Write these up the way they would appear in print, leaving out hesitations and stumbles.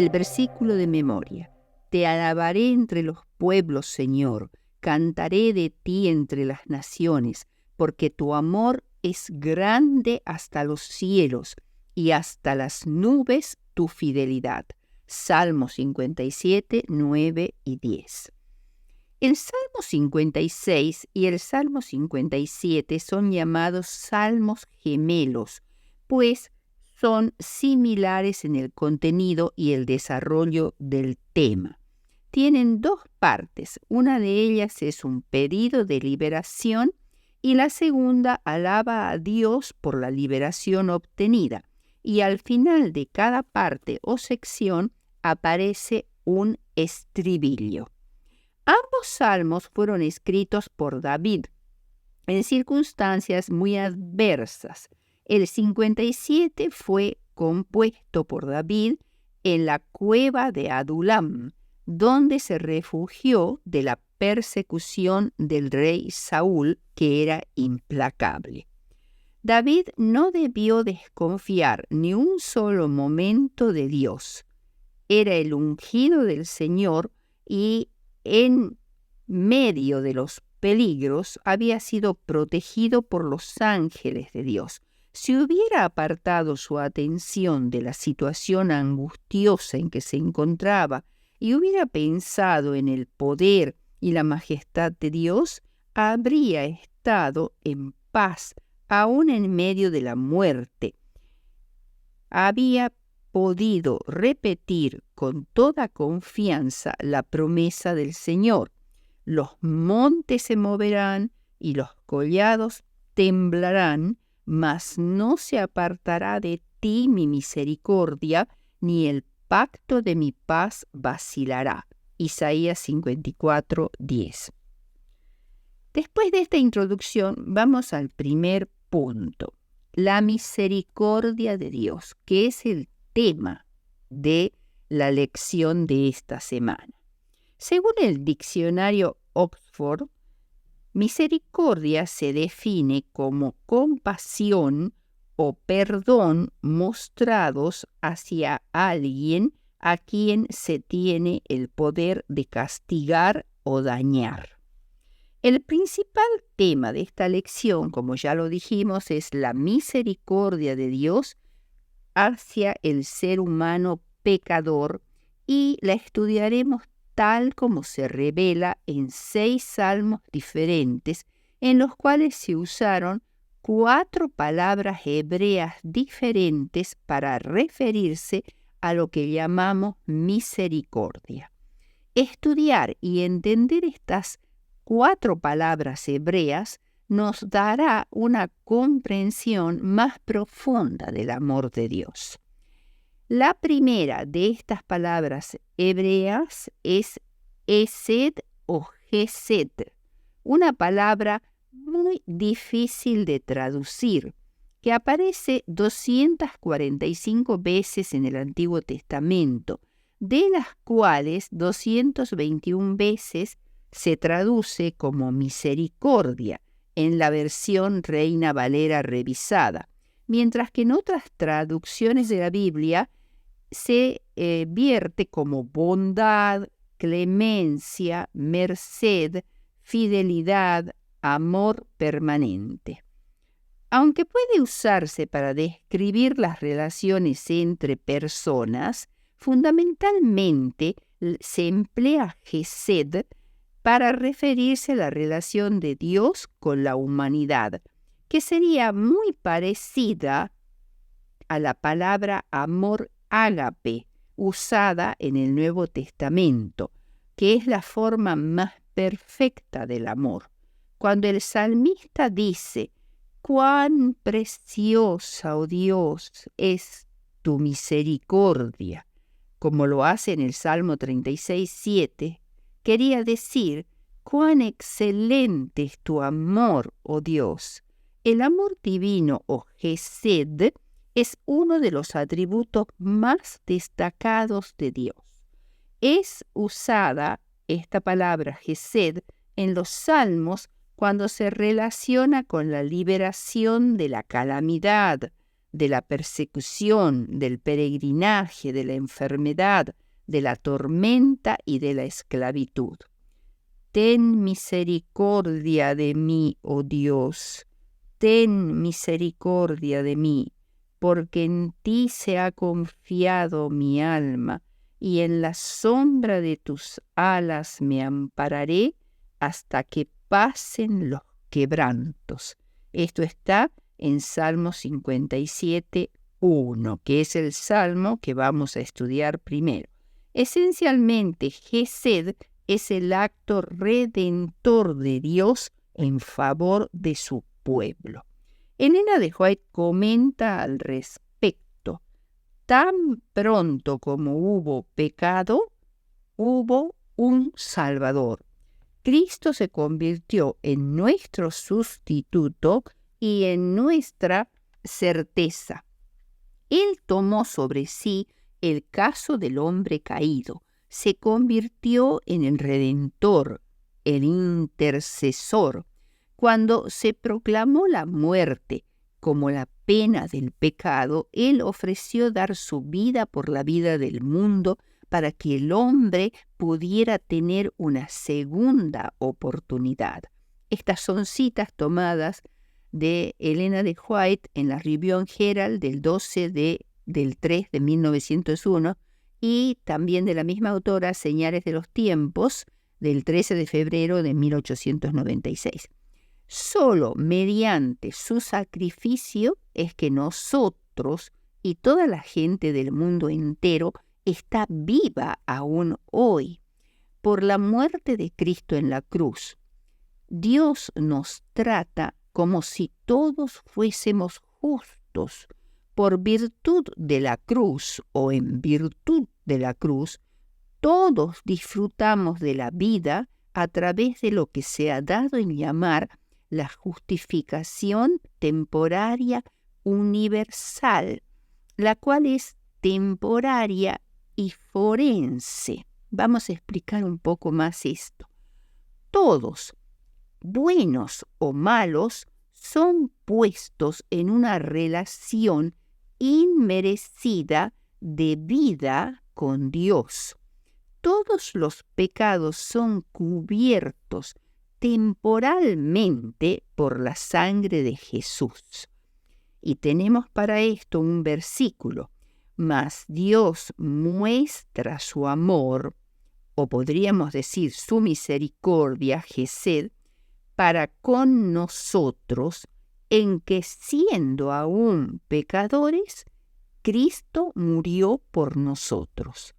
El versículo de memoria. Te alabaré entre los pueblos, Señor, cantaré de ti entre las naciones, porque tu amor es grande hasta los cielos y hasta las nubes tu fidelidad. Salmo 57, 9 y 10. El Salmo 56 y el Salmo 57 son llamados salmos gemelos, pues son similares en el contenido y el desarrollo del tema. Tienen dos partes, una de ellas es un pedido de liberación y la segunda alaba a Dios por la liberación obtenida, y al final de cada parte o sección aparece un estribillo. Ambos salmos fueron escritos por David en circunstancias muy adversas. El 57 fue compuesto por David en la cueva de Adulam, donde se refugió de la persecución del rey Saúl, que era implacable. David no debió desconfiar ni un solo momento de Dios. Era el ungido del Señor y en medio de los peligros había sido protegido por los ángeles de Dios. Si hubiera apartado su atención de la situación angustiosa en que se encontraba y hubiera pensado en el poder y la majestad de Dios, habría estado en paz, aún en medio de la muerte. Había podido repetir con toda confianza la promesa del Señor. Los montes se moverán y los collados temblarán, mas no se apartará de ti mi misericordia, ni el pacto de mi paz vacilará. Isaías 54, 10. Después de esta introducción, vamos al primer punto. La misericordia de Dios, que es el tema de la lección de esta semana. Según el diccionario Oxford, misericordia se define como compasión o perdón mostrados hacia alguien a quien se tiene el poder de castigar o dañar. El principal tema de esta lección, como ya lo dijimos, es la misericordia de Dios hacia el ser humano pecador, y la estudiaremos tal como se revela en 6 salmos diferentes, en los cuales se usaron 4 palabras hebreas diferentes para referirse a lo que llamamos misericordia. Estudiar y entender estas 4 palabras hebreas nos dará una comprensión más profunda del amor de Dios. La primera de estas palabras hebreas es esed o gesed, una palabra muy difícil de traducir, que aparece 245 veces en el Antiguo Testamento, de las cuales 221 veces se traduce como misericordia en la versión Reina Valera revisada, mientras que en otras traducciones de la Biblia se vierte como bondad, clemencia, merced, fidelidad, amor permanente. Aunque puede usarse para describir las relaciones entre personas, fundamentalmente se emplea gesed para referirse a la relación de Dios con la humanidad, que sería muy parecida a la palabra amor ágape, usada en el Nuevo Testamento, que es la forma más perfecta del amor. Cuando el salmista dice: «Cuán preciosa, oh Dios, es tu misericordia», como lo hace en el Salmo 36, 7, quería decir: «Cuán excelente es tu amor, oh Dios». El amor divino o gesed es uno de los atributos más destacados de Dios. Es usada esta palabra gesed en los Salmos cuando se relaciona con la liberación de la calamidad, de la persecución, del peregrinaje, de la enfermedad, de la tormenta y de la esclavitud. Ten misericordia de mí, oh Dios, ten misericordia de mí, porque en ti se ha confiado mi alma, y en la sombra de tus alas me ampararé hasta que pasen los quebrantos. Esto está en Salmo 57, 1, que es el salmo que vamos a estudiar primero. Esencialmente, Gesed es el acto redentor de Dios en favor de su pueblo. Elena de White comenta al respecto: tan pronto como hubo pecado, hubo un Salvador. Cristo se convirtió en nuestro sustituto y en nuestra certeza. Él tomó sobre sí el caso del hombre caído, se convirtió en el Redentor, el intercesor. Cuando se proclamó la muerte como la pena del pecado, Él ofreció dar su vida por la vida del mundo para que el hombre pudiera tener una segunda oportunidad. Estas son citas tomadas de Elena de White en la Review and Herald del 3 de 1901 y también de la misma autora Señales de los Tiempos del 13 de febrero de 1896. Solo mediante su sacrificio es que nosotros y toda la gente del mundo entero está viva aún hoy. Por la muerte de Cristo en la cruz, Dios nos trata como si todos fuésemos justos. Por virtud de la cruz o en virtud de la cruz, todos disfrutamos de la vida a través de lo que se ha dado en llamar la justificación temporaria universal, la cual es temporaria y forense. Vamos a explicar un poco más esto. Todos, buenos o malos, son puestos en una relación inmerecida de vida con Dios. Todos los pecados son cubiertos temporalmente por la sangre de Jesús. Y tenemos para esto un versículo: mas Dios muestra su amor, o podríamos decir su misericordia, Gesed, para con nosotros, en que siendo aún pecadores, Cristo murió por nosotros.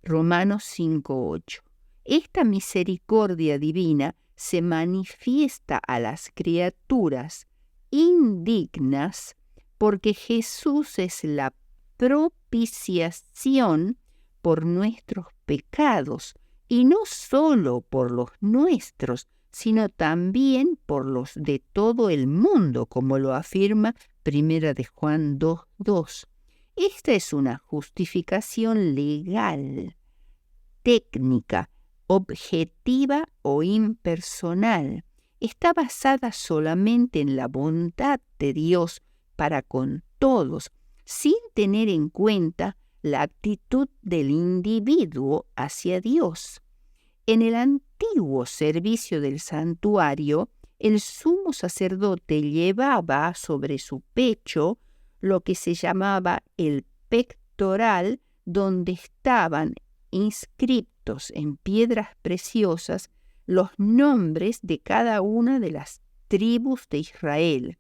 Romanos 5:8. Esta misericordia divina se manifiesta a las criaturas indignas porque Jesús es la propiciación por nuestros pecados, y no solo por los nuestros, sino también por los de todo el mundo, como lo afirma 1 de Juan 2:2. Esta es una justificación legal, técnica, objetiva o impersonal. Está basada solamente en la bondad de Dios para con todos, sin tener en cuenta la actitud del individuo hacia Dios. En el antiguo servicio del santuario, el sumo sacerdote llevaba sobre su pecho lo que se llamaba el pectoral, donde estaban inscriptos en piedras preciosas los nombres de cada una de las tribus de Israel.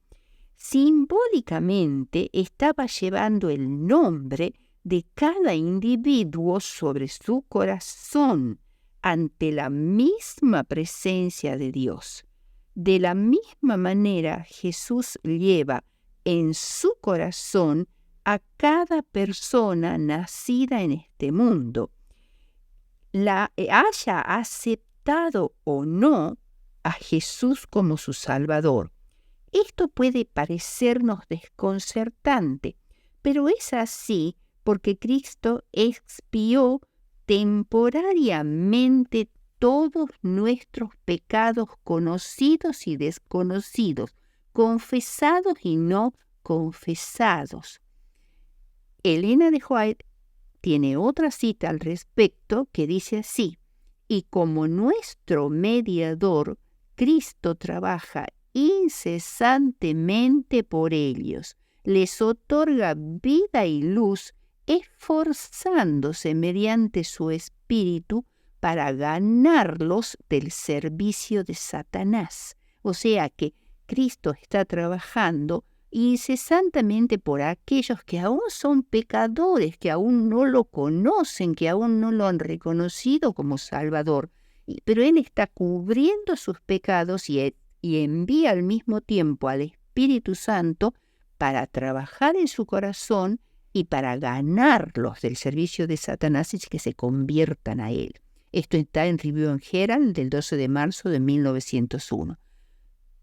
Simbólicamente estaba llevando el nombre de cada individuo sobre su corazón ante la misma presencia de Dios. De la misma manera, Jesús lleva en su corazón a cada persona nacida en este mundo, la haya aceptado o no a Jesús como su Salvador. Esto puede parecernos desconcertante, pero es así porque Cristo expió temporariamente todos nuestros pecados conocidos y desconocidos, confesados y no confesados. Elena de White tiene otra cita al respecto que dice así: y como nuestro mediador, Cristo trabaja incesantemente por ellos, les otorga vida y luz, esforzándose mediante su espíritu para ganarlos del servicio de Satanás. O sea que Cristo está trabajando incesantemente por aquellos que aún son pecadores, que aún no lo conocen, que aún no lo han reconocido como Salvador. Pero Él está cubriendo sus pecados y envía al mismo tiempo al Espíritu Santo para trabajar en su corazón y para ganarlos del servicio de Satanás y que se conviertan a Él. Esto está en Review and Herald del 12 de marzo de 1901.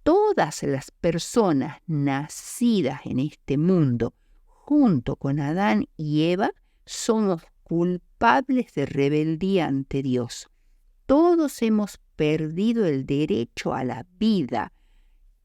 Todas las personas nacidas en este mundo, junto con Adán y Eva, somos culpables de rebeldía ante Dios. Todos hemos perdido el derecho a la vida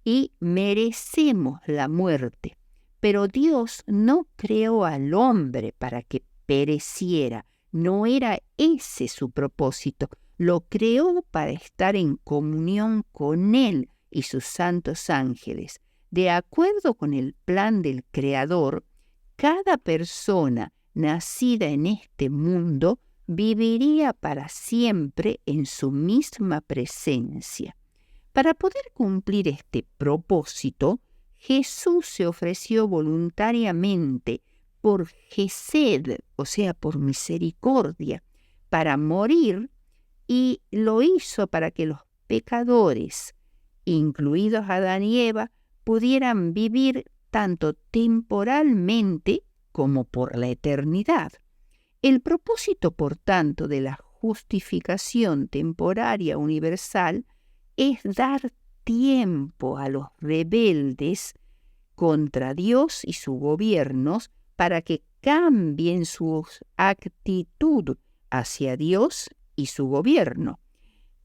y merecemos la muerte. Pero Dios no creó al hombre para que pereciera. No era ese su propósito. Lo creó para estar en comunión con Él y sus santos ángeles. De acuerdo con el plan del Creador, cada persona nacida en este mundo viviría para siempre en su misma presencia. Para poder cumplir este propósito, Jesús se ofreció voluntariamente por Gesed, o sea, por misericordia, para morir, y lo hizo para que los pecadores, incluidos Adán y Eva, pudieran vivir tanto temporalmente como por la eternidad. El propósito, por tanto, de la justificación temporaria universal es dar tiempo a los rebeldes contra Dios y sus gobiernos para que cambien su actitud hacia Dios y su gobierno,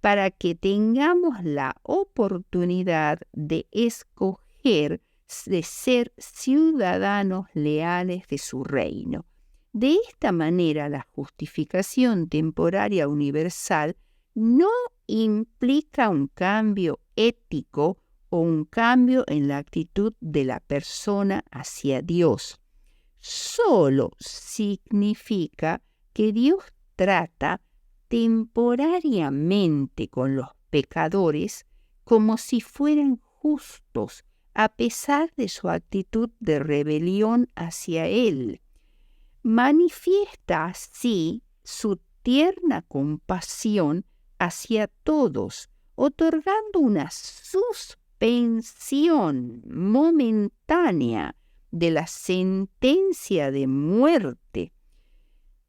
para que tengamos la oportunidad de escoger de ser ciudadanos leales de su reino. De esta manera, la justificación temporaria universal no implica un cambio ético o un cambio en la actitud de la persona hacia Dios. Solo significa que Dios trata temporariamente con los pecadores como si fueran justos, a pesar de su actitud de rebelión hacia Él. Manifiesta así su tierna compasión hacia todos, otorgando una suspensión momentánea de la sentencia de muerte,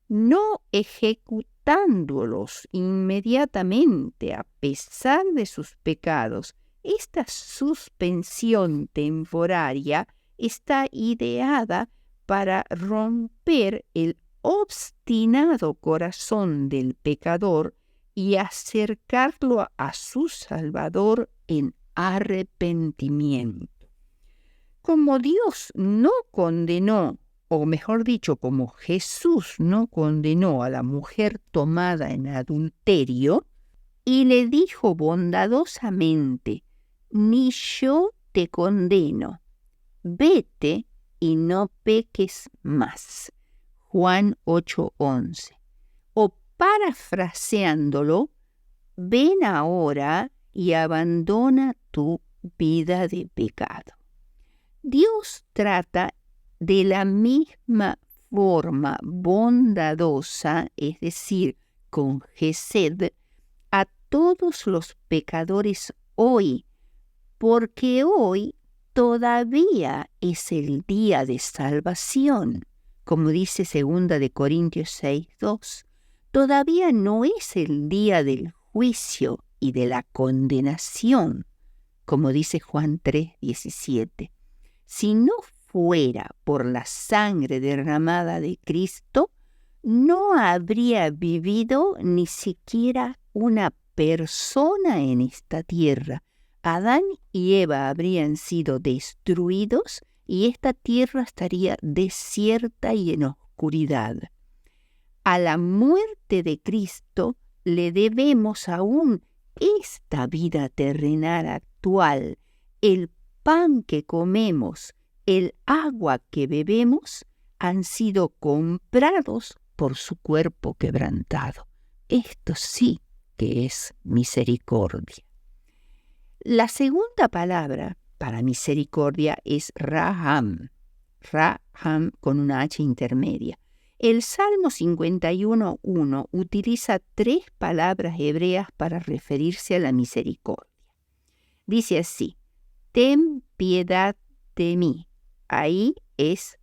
no ejecutándolos inmediatamente a pesar de sus pecados. Esta suspensión temporaria está ideada para romper el obstinado corazón del pecador y acercarlo a su Salvador en arrepentimiento. Como Dios no condenó, o mejor dicho, como Jesús no condenó a la mujer tomada en adulterio, y le dijo bondadosamente: ni yo te condeno, vete y no peques más. Juan 8:11. O parafraseándolo, ven ahora y abandona tu vida de pecado. Dios trata de la misma forma bondadosa, es decir, con Gesed, a todos los pecadores hoy, porque hoy todavía es el día de salvación, como dice 2 de Corintios 6:2. Todavía no es el día del juicio y de la condenación, como dice Juan 3:17. Si no fuera por la sangre derramada de Cristo, no habría vivido ni siquiera una persona en esta tierra. Adán y Eva habrían sido destruidos y esta tierra estaría desierta y en oscuridad. A la muerte de Cristo le debemos aún esta vida terrenal actual, el pan que comemos, el agua que bebemos, han sido comprados por su cuerpo quebrantado. Esto sí que es misericordia. La segunda palabra para misericordia es raham, raham con una H intermedia. El Salmo 51:1 utiliza 3 palabras hebreas para referirse a la misericordia. Dice así: ten piedad de mí. Ahí es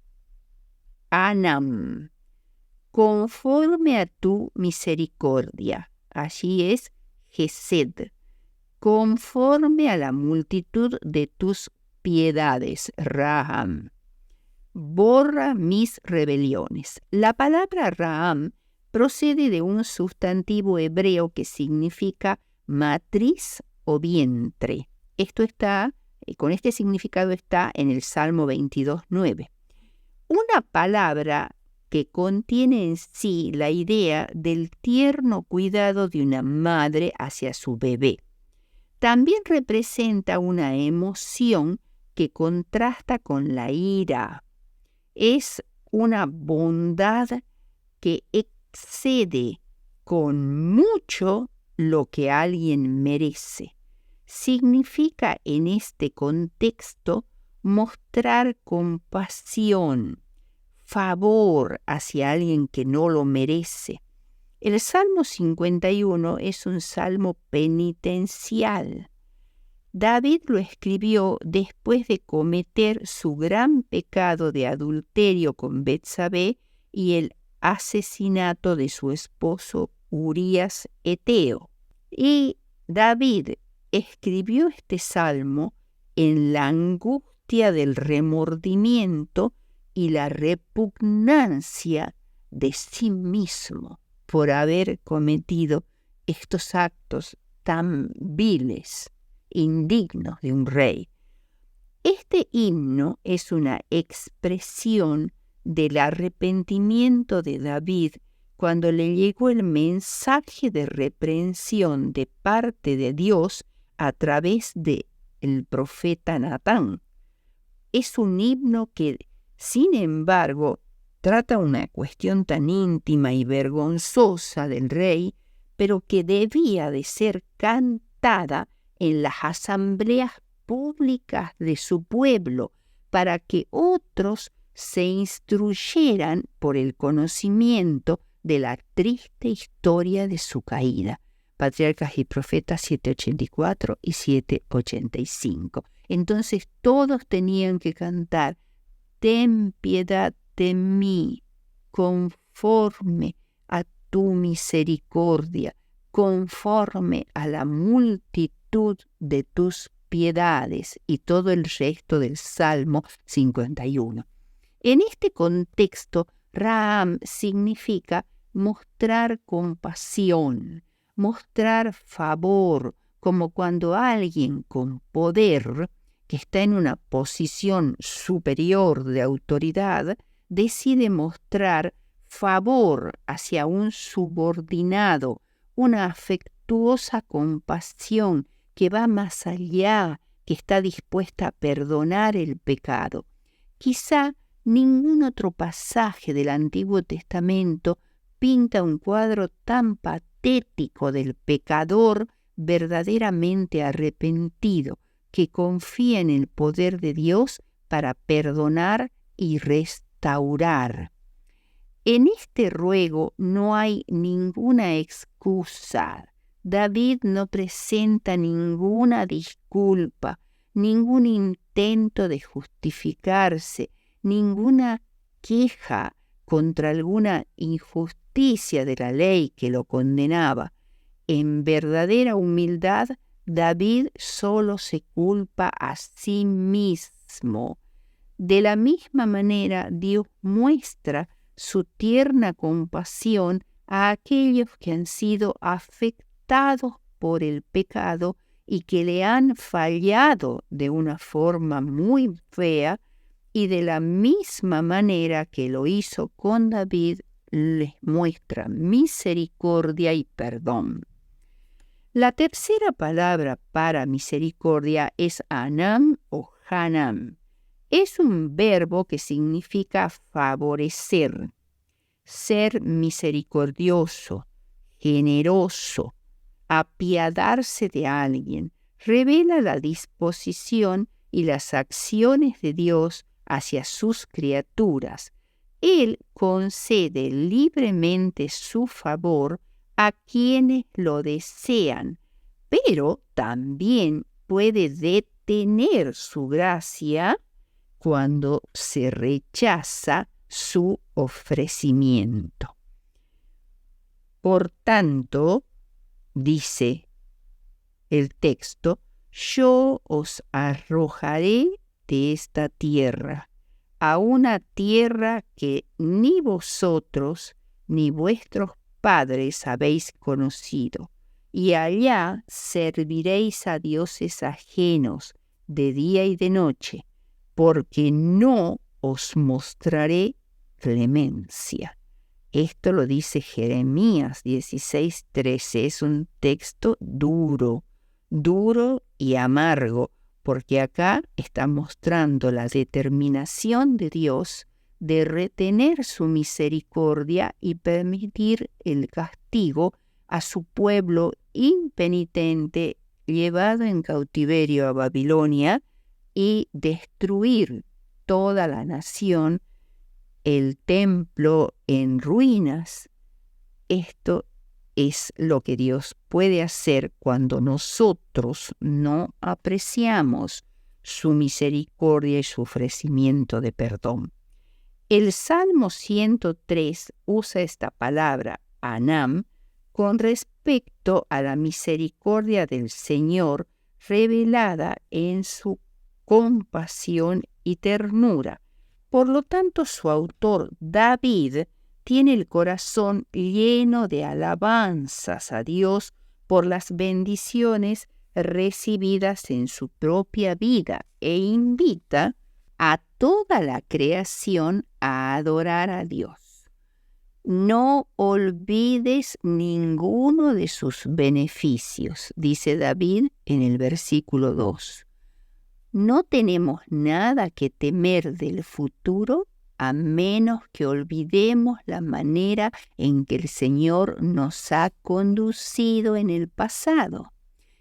anam. Conforme a tu misericordia. Allí es gesed. Conforme a la multitud de tus piedades, raham. Borra mis rebeliones. La palabra raham procede de un sustantivo hebreo que significa matriz o vientre. Esto está, con este significado está en el Salmo 22:9. Una palabra que contiene en sí la idea del tierno cuidado de una madre hacia su bebé. También representa una emoción que contrasta con la ira. Es una bondad que excede con mucho lo que alguien merece. Significa en este contexto mostrar compasión, favor hacia alguien que no lo merece. El Salmo 51 es un salmo penitencial. David lo escribió después de cometer su gran pecado de adulterio con Betsabé y el asesinato de su esposo Urías Eteo. Y David escribió este salmo en la angustia del remordimiento y la repugnancia de sí mismo por haber cometido estos actos tan viles, indignos de un rey. Este himno es una expresión del arrepentimiento de David cuando le llegó el mensaje de reprensión de parte de Dios a través del profeta Natán. Es un himno que, sin embargo, trata una cuestión tan íntima y vergonzosa del rey, pero que debía de ser cantada en las asambleas públicas de su pueblo para que otros se instruyeran por el conocimiento de la triste historia de su caída. Patriarcas y Profetas 7:84 y 7:85. Entonces todos tenían que cantar: ten piedad de mí, conforme a tu misericordia, conforme a la multitud de tus piedades, y todo el resto del Salmo 51. En este contexto, raham significa mostrar compasión, mostrar favor, como cuando alguien con poder, que está en una posición superior de autoridad, decide mostrar favor hacia un subordinado, una afectuosa compasión que va más allá, que está dispuesta a perdonar el pecado. Quizá ningún otro pasaje del Antiguo Testamento pinta un cuadro tan patético del pecador verdaderamente arrepentido, que confía en el poder de Dios para perdonar y restaurar. En este ruego no hay ninguna excusa. David no presenta ninguna disculpa, ningún intento de justificarse, ninguna queja contra alguna injusticia de la ley que lo condenaba. En verdadera humildad, David solo se culpa a sí mismo. De la misma manera, Dios muestra su tierna compasión a aquellos que han sido afectados por el pecado, y que le han fallado de una forma muy fea, y de la misma manera que lo hizo con David, les muestra misericordia y perdón. La tercera palabra para misericordia es anam o hanam. Es un verbo que significa favorecer, ser misericordioso, generoso, apiadarse de alguien. Revela la disposición y las acciones de Dios hacia sus criaturas. Él concede libremente su favor a quienes lo desean, pero también puede detener su gracia cuando se rechaza su ofrecimiento. Por tanto, dice el texto, yo os arrojaré de esta tierra, a una tierra que ni vosotros ni vuestros padres habéis conocido, y allá serviréis a dioses ajenos de día y de noche, porque no os mostraré clemencia. Esto lo dice Jeremías 16:13. Es un texto duro y amargo, porque acá está mostrando la determinación de Dios de retener su misericordia y permitir el castigo a su pueblo impenitente llevado en cautiverio a Babilonia y destruir toda la nación, el templo en ruinas. Esto es lo que Dios puede hacer cuando nosotros no apreciamos su misericordia y su ofrecimiento de perdón. El Salmo 103 usa esta palabra, anam, con respecto a la misericordia del Señor revelada en su compasión y ternura. Por lo tanto, su autor, David, tiene el corazón lleno de alabanzas a Dios por las bendiciones recibidas en su propia vida e invita a toda la creación a adorar a Dios. No olvides ninguno de sus beneficios, dice David en el versículo 2. No tenemos nada que temer del futuro a menos que olvidemos la manera en que el Señor nos ha conducido en el pasado.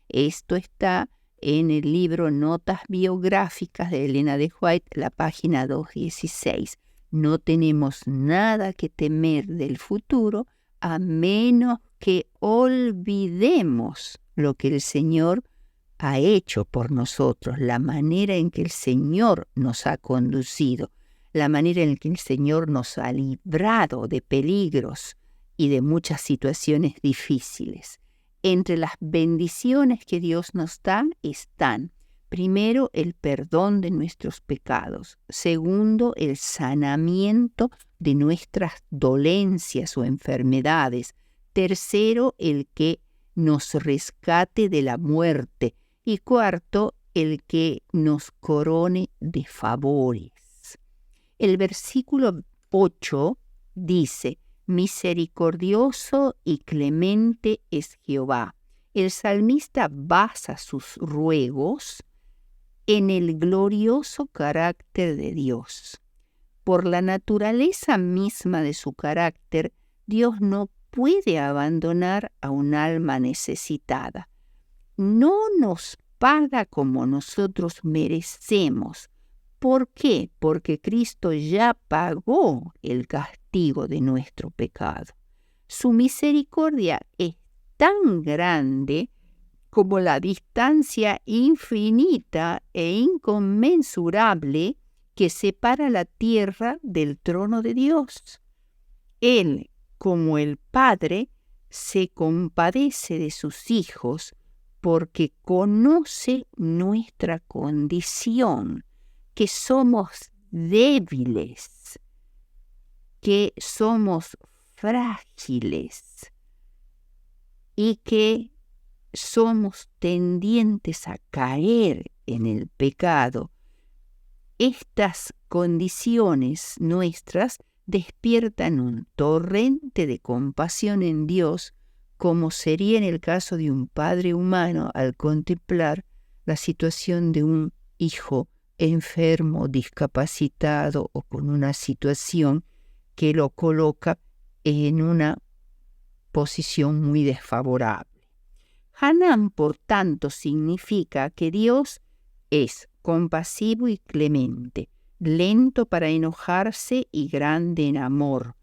Esto está en el libro Notas Biográficas de Elena de White, la página 216. No tenemos nada que temer del futuro a menos que olvidemos lo que el Señor ha hecho por nosotros, la manera en que el Señor nos ha conducido, la manera en que el Señor nos ha librado de peligros y de muchas situaciones difíciles. Entre las bendiciones que Dios nos da están, primero, el perdón de nuestros pecados. Segundo, el sanamiento de nuestras dolencias o enfermedades. Tercero, el que nos rescate de la muerte. Y cuarto, el que nos corone de favores. El versículo 8 dice, misericordioso y clemente es Jehová. El salmista basa sus ruegos en el glorioso carácter de Dios. Por la naturaleza misma de su carácter, Dios no puede abandonar a un alma necesitada. No nos paga como nosotros merecemos. ¿Por qué? Porque Cristo ya pagó el castigo de nuestro pecado. Su misericordia es tan grande como la distancia infinita e inconmensurable que separa la tierra del trono de Dios. Él, como el Padre, se compadece de sus hijos porque conoce nuestra condición, que somos débiles, que somos frágiles y que somos tendientes a caer en el pecado. Estas condiciones nuestras despiertan un torrente de compasión en Dios, como sería en el caso de un padre humano al contemplar la situación de un hijo enfermo, discapacitado o con una situación que lo coloca en una posición muy desfavorable. Hanán, por tanto, significa que Dios es compasivo y clemente, lento para enojarse y grande en amor,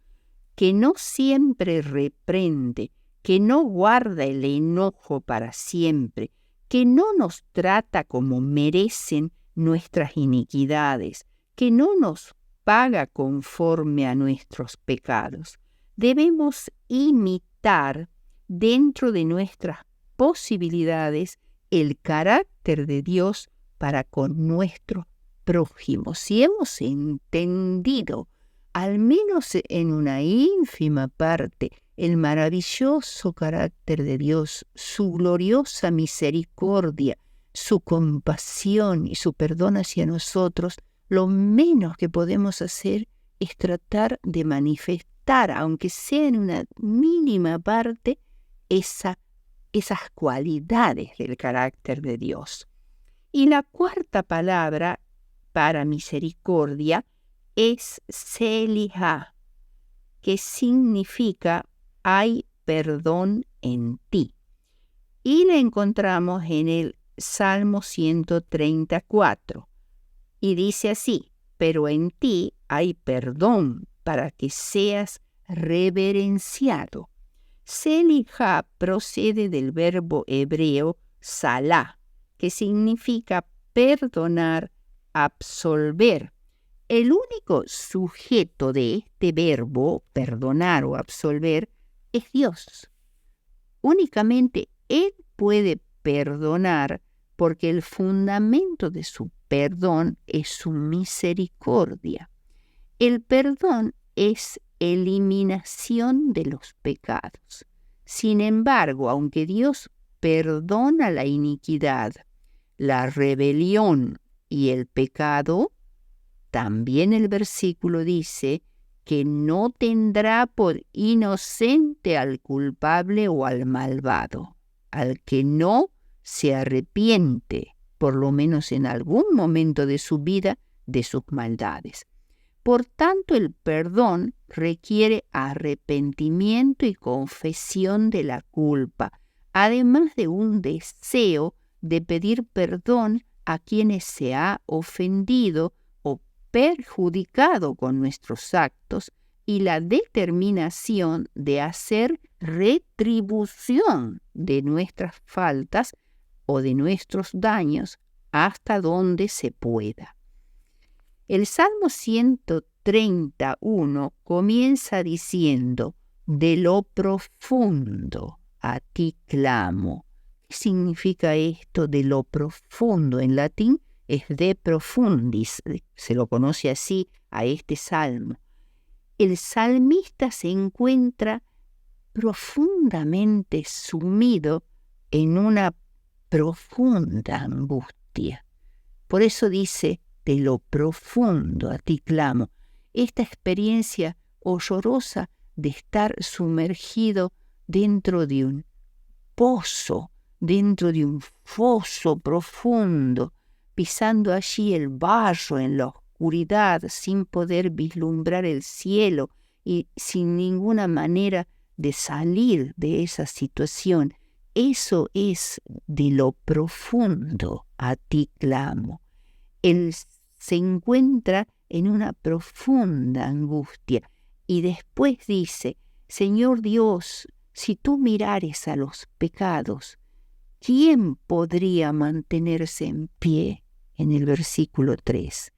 que no siempre reprende, que no guarda el enojo para siempre, que no nos trata como merecen nuestras iniquidades, que no nos paga conforme a nuestros pecados. Debemos imitar dentro de nuestras posibilidades el carácter de Dios para con nuestros prójimos. Si hemos entendido, al menos en una ínfima parte, el maravilloso carácter de Dios, su gloriosa misericordia, su compasión y su perdón hacia nosotros, lo menos que podemos hacer es tratar de manifestar, aunque sea en una mínima parte, esas cualidades del carácter de Dios. Y la cuarta palabra para misericordia es Selihá, que significa hay perdón en ti. Y la encontramos en el Salmo 134. Y dice así: pero en ti hay perdón para que seas reverenciado. Selihá procede del verbo hebreo salá, que significa perdonar, absolver. El único sujeto de este verbo, perdonar o absolver, es Dios. Únicamente Él puede perdonar porque el fundamento de su perdón es su misericordia. El perdón es eliminación de los pecados. Sin embargo, aunque Dios perdona la iniquidad, la rebelión y el pecado, también el versículo dice que no tendrá por inocente al culpable o al malvado, al que no se arrepiente, por lo menos en algún momento de su vida, de sus maldades. Por tanto, el perdón requiere arrepentimiento y confesión de la culpa, además de un deseo de pedir perdón a quienes se ha ofendido o perjudicado con nuestros actos, y la determinación de hacer retribución de nuestras faltas o de nuestros daños hasta donde se pueda. El Salmo 131 comienza diciendo: de lo profundo a ti clamo. ¿Qué significa esto de lo profundo? En latín es de profundis, se lo conoce así a este salmo. El salmista se encuentra profundamente sumido en una profunda angustia. Por eso dice: de lo profundo a ti clamo. Esta experiencia horrorosa de estar sumergido dentro de un pozo, dentro de un foso profundo, pisando allí el barro en la oscuridad, sin poder vislumbrar el cielo y sin ninguna manera de salir de esa situación. Eso es de lo profundo a ti clamo. Él se encuentra en una profunda angustia y después dice: Señor Dios, si tú mirares a los pecados, ¿quién podría mantenerse en pie? En el versículo 3.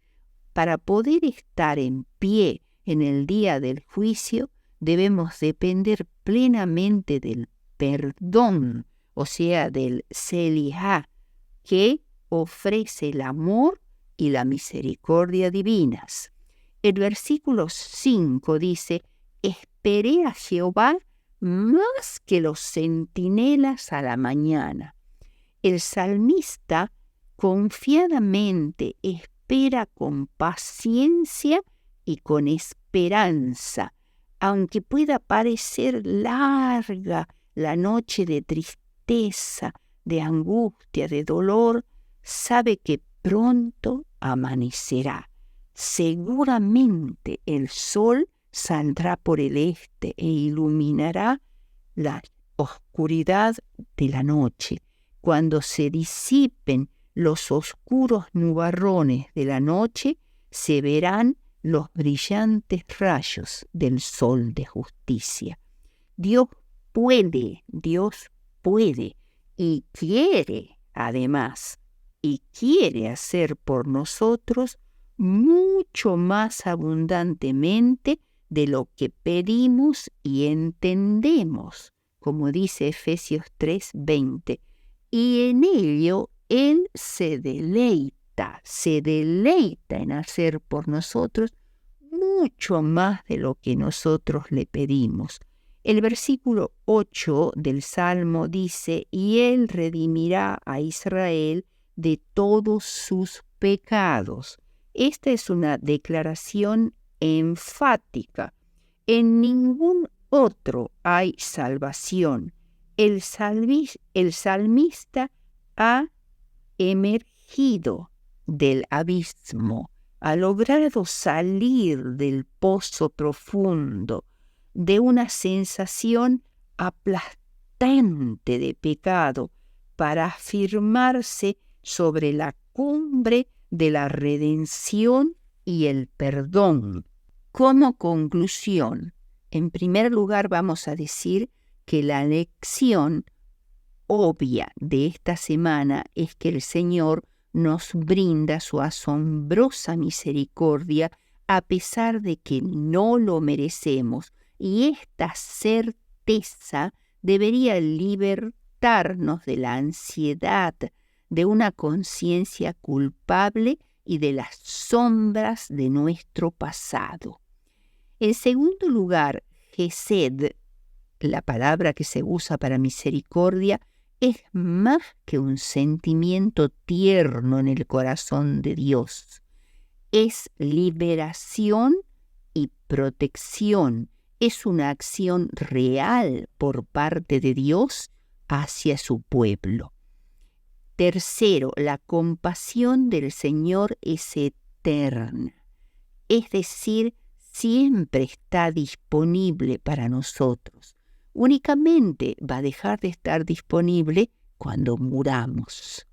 Para poder estar en pie en el día del juicio, debemos depender plenamente del perdón, o sea, del Selihá, que ofrece el amor y la misericordia divinas. El versículo 5 dice: esperé a Jehová más que los centinelas a la mañana. El salmista confiadamente espera espera con paciencia y con esperanza. Aunque pueda parecer larga la noche de tristeza, de angustia, de dolor, sabe que pronto amanecerá. Seguramente el sol saldrá por el este e iluminará la oscuridad de la noche. Cuando se disipen los oscuros nubarrones de la noche, se verán los brillantes rayos del sol de justicia. Dios puede y quiere, además, y quiere hacer por nosotros mucho más abundantemente de lo que pedimos y entendemos, como dice Efesios 3:20, y en ello Él se deleita en hacer por nosotros mucho más de lo que nosotros le pedimos. El versículo 8 del Salmo dice, y Él redimirá a Israel de todos sus pecados. Esta es una declaración enfática. En ningún otro hay salvación. El salmista ha emergido del abismo, ha logrado salir del pozo profundo, de una sensación aplastante de pecado, para afirmarse sobre la cumbre de la redención y el perdón. Como conclusión, en primer lugar vamos a decir que la lección obvia de esta semana es que el Señor nos brinda su asombrosa misericordia a pesar de que no lo merecemos, y esta certeza debería libertarnos de la ansiedad, de una conciencia culpable y de las sombras de nuestro pasado. En segundo lugar, Gesed, la palabra que se usa para misericordia, es más que un sentimiento tierno en el corazón de Dios. Es liberación y protección. Es una acción real por parte de Dios hacia su pueblo. Tercero, la compasión del Señor es eterna. Es decir, siempre está disponible para nosotros. Únicamente va a dejar de estar disponible cuando muramos.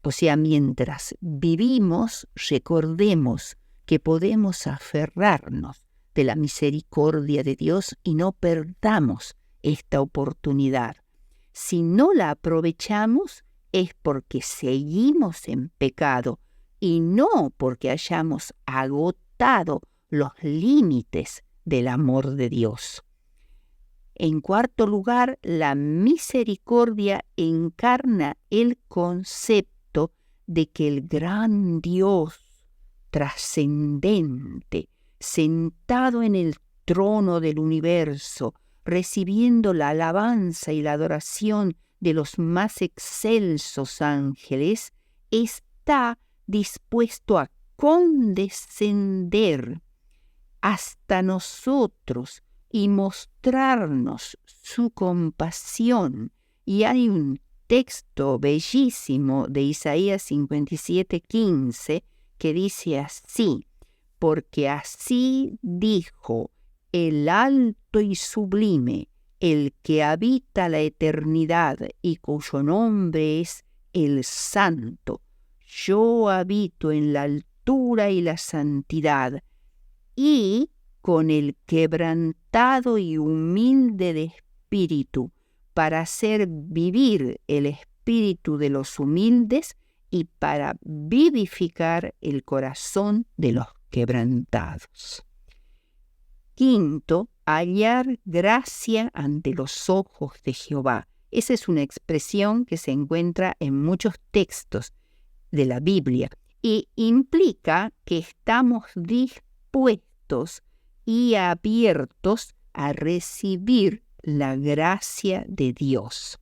O sea, mientras vivimos, recordemos que podemos aferrarnos de la misericordia de Dios y no perdamos esta oportunidad. Si no la aprovechamos, es porque seguimos en pecado y no porque hayamos agotado los límites del amor de Dios. En cuarto lugar, la misericordia encarna el concepto de que el gran Dios trascendente, sentado en el trono del universo, recibiendo la alabanza y la adoración de los más excelsos ángeles, está dispuesto a condescender hasta nosotros y mostrarnos su compasión. Y hay un texto bellísimo de Isaías 57:15 que dice así: porque así dijo el alto y sublime, el que habita la eternidad y cuyo nombre es el Santo. Yo habito en la altura y la santidad, y con el quebrantado y humilde de espíritu, para hacer vivir el espíritu de los humildes y para vivificar el corazón de los quebrantados. Quinto, hallar gracia ante los ojos de Jehová. Esa es una expresión que se encuentra en muchos textos de la Biblia y implica que estamos dispuestos y abiertos a recibir la gracia de Dios.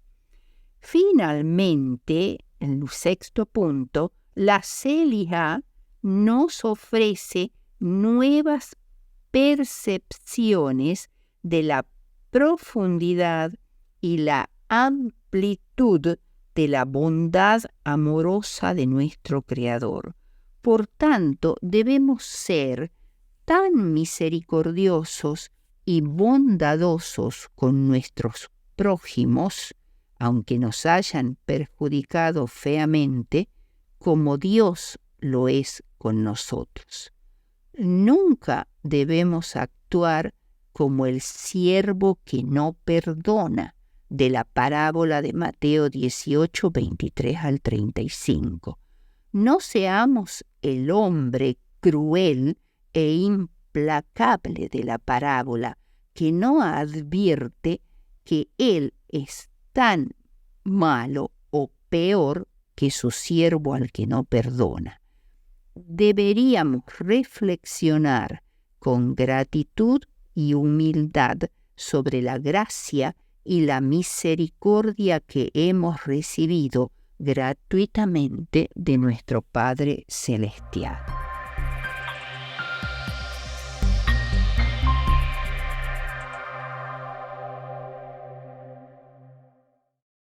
Finalmente, en el sexto punto, la Selijá nos ofrece nuevas percepciones de la profundidad y la amplitud de la bondad amorosa de nuestro Creador. Por tanto, debemos ser tan misericordiosos y bondadosos con nuestros prójimos, aunque nos hayan perjudicado feamente, como Dios lo es con nosotros. Nunca debemos actuar como el siervo que no perdona, de la parábola de Mateo 18, 23 al 35. No seamos el hombre cruel e implacable de la parábola, que no advierte que él es tan malo o peor que su siervo al que no perdona. Deberíamos reflexionar con gratitud y humildad sobre la gracia y la misericordia que hemos recibido gratuitamente de nuestro Padre Celestial.